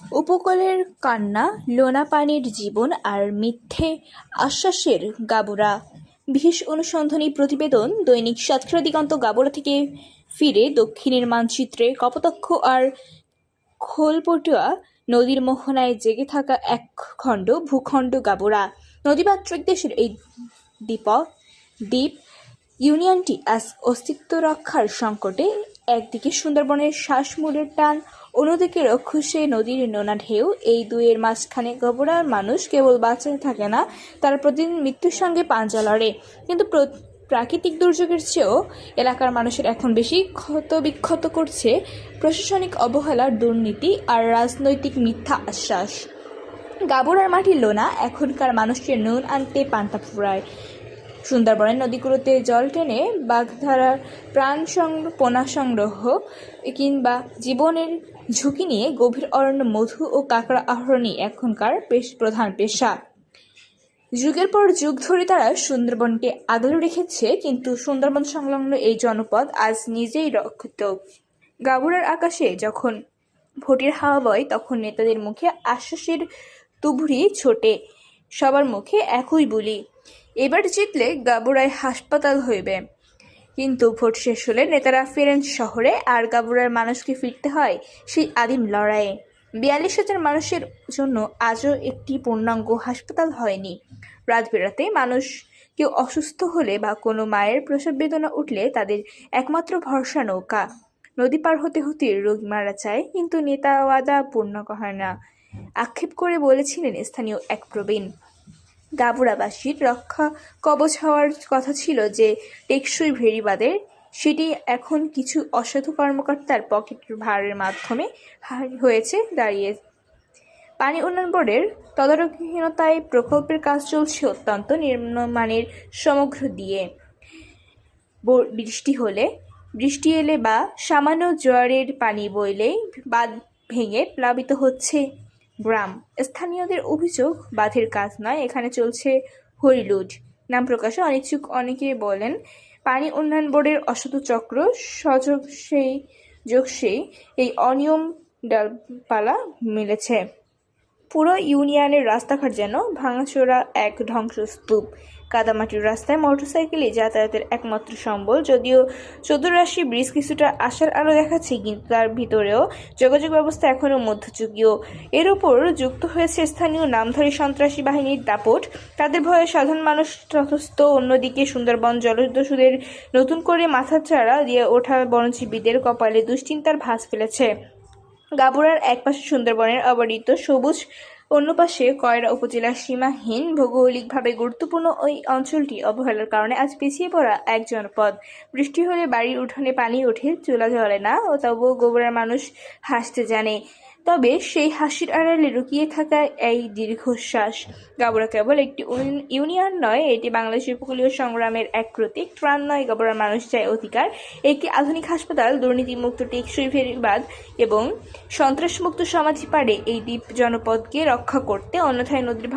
উপকূলের কান্না, লোনা পানির জীবন আর মিথ্যে আশ্বাসের গাবুরা। বিশেষ অনুসন্ধানী প্রতিবেদন। দৈনিক সাতক্ষীরা দিগন্ত গাবুরা থেকে ফিরে দক্ষিণের মানচিত্রে কপোতাক্ষ আর খোলপটুয়া নদীর মোহনায় জেগে থাকা এক ভূখণ্ড গাবুরা। নদীমাতৃক দেশের এই দ্বীপ ইউনিয়নটি আজ অস্তিত্ব রক্ষার সংকটে। একদিকে সুন্দরবনের শ্বাসমূলের টান, অন্যদিকে রক্ষসে নদীর নোনা ঢেউ। এই দুইয়ের মাঝখানে গাবুরার মানুষ কেবল বাঁচে থাকে না, তারা প্রতিদিন মৃত্যুর সঙ্গে পাঞ্জা লড়ে। কিন্তু প্রাকৃতিক দুর্যোগের চেয়েও এলাকার মানুষের এখন বেশি ক্ষতবিক্ষত করছে প্রশাসনিক অবহেলা, দুর্নীতি আর রাজনৈতিক মিথ্যা আশ্বাস। গাবুরার মাটি লোনা, এখনকার মানুষকে নুন আনতে পান্তা ফুরায়। সুন্দরবনের নদীগুলোতে জল টেনে বাগধারার পোনা সংগ্রহ কিংবা জীবনের ঝুঁকি নিয়ে গভীর অরণ্য মধু ও কাঁকড়া আহরণই এখনকার প্রধান পেশা। যুগের পর যুগ ধরে তারা সুন্দরবনকে আগলে রেখেছে, কিন্তু সুন্দরবন সংলগ্ন এই জনপদ আজ নিজেই রক্ষিত। গাবুরার আকাশে যখন ভোটের হাওয়া বয়, তখন নেতাদের মুখে আশ্বাসের তুবড়ি ছোটে, সবার মুখে একই বলি, এবার জিতলে গাবুরায় হাসপাতাল হইবে। কিন্তু ভোট শেষ হলে নেতারা ফেরেন শহরে, আর গাবুরার মানুষকে ফিরতে হয় সেই আদিম লড়াইয়ে। ৪২,০০০ মানুষের জন্য আজও একটি পূর্ণাঙ্গ হাসপাতাল হয়নি। রাত বেরাতে মানুষ কেউ অসুস্থ হলে বা কোনো মায়ের প্রসব বেদনা উঠলে তাদের একমাত্র ভরসা নৌকা। নদী পার হতে হতে রোগী মারা যায়, কিন্তু নেতা ওয়াদা পূর্ণ হয় না, আক্ষেপ করে বলেছিলেন স্থানীয় এক প্রবীণ। গাবুরাবাসীর রক্ষা কবচ হওয়ার কথা ছিল যে টেকসই ভেড়িবাদের, সেটি এখন কিছু অসাধু কর্মকর্তার পকেট ভাড়ের মাধ্যমে হয়েছে দাঁড়িয়ে। পানি উন্নয়ন বোর্ডের তদারকিহীনতায় প্রকল্পের কাজ চলছে অত্যন্ত নিম্নমানের সমগ্র দিয়ে। বৃষ্টি এলে বা সামান্য জোয়ারের পানি বইলেই বাঁধ ভেঙে প্লাবিত হচ্ছে গ্রাম। স্থানীয়দের অভিযোগ, বাঁধের কাজ নয়, এখানে চলছে হরিলুট। নাম প্রকাশে অনিচ্ছুক অনেকে বলেন, পানি উন্নয়ন বোর্ডের অসাধু চক্র যোগসেই এই অনিয়ম ডালপালা মিলেছে। পুরো ইউনিয়নের রাস্তাঘাট যেন ভাঙাচোরা এক ধ্বংসস্তূপ। কাদামাটির রাস্তায় মোটরসাইকেলে যাতায়াতের একমাত্র সম্বল। যদিও চতুরাশি ব্রিজ কিছুটা আশার আলো দেখাচ্ছে, কিন্তু তার ভিতরেও যোগাযোগ ব্যবস্থা এখনও মধ্যযুগীয়। এর উপর যুক্ত হয়েছে স্থানীয় নামধারী সন্ত্রাসী বাহিনীর দাপট। তাদের ভয়ে সাধারণ মানুষ তথস্থ। অন্যদিকে সুন্দরবন জলদস্যুদের নতুন করে মাথাচাড়া দিয়ে ওঠা বনজীবীদের কপালে দুশ্চিন্তার ভাঁজ ফেলেছে। গাবুরার একপাশে সুন্দরবনের অবারিত সবুজ, অন্য পাশে কয়রা উপজেলার সীমাহীন। ভৌগোলিকভাবে গুরুত্বপূর্ণ ওই অঞ্চলটি অবহেলার কারণে আজ পিছিয়ে পড়া এক জনপদ। বৃষ্টি হলে বাড়ির উঠোনে পানি ওঠে, চুলা জ্বলে না, ও তবুও গাবুরার মানুষ হাসতে জানে। তবে সেই হাসির আড়ালে লুকিয়ে থাকা এই দীর্ঘশ্বাস। গাবুরা কেবল একটি ইউনিয়ন নয়, এটি বাংলাদেশের উপকূলীয় সংগ্রামের এক প্রতীক। ত্রাণ নয়, গাবুরার মানুষ চায় অধিকার, একটি আধুনিক হাসপাতাল, দুর্নীতিমুক্ত টেকসই ফেরিবাঁধ এবং সন্ত্রাসমুক্ত সমাজই পারে এই দ্বীপ জনপদকে রক্ষা করতে। অন্যথায় নদীর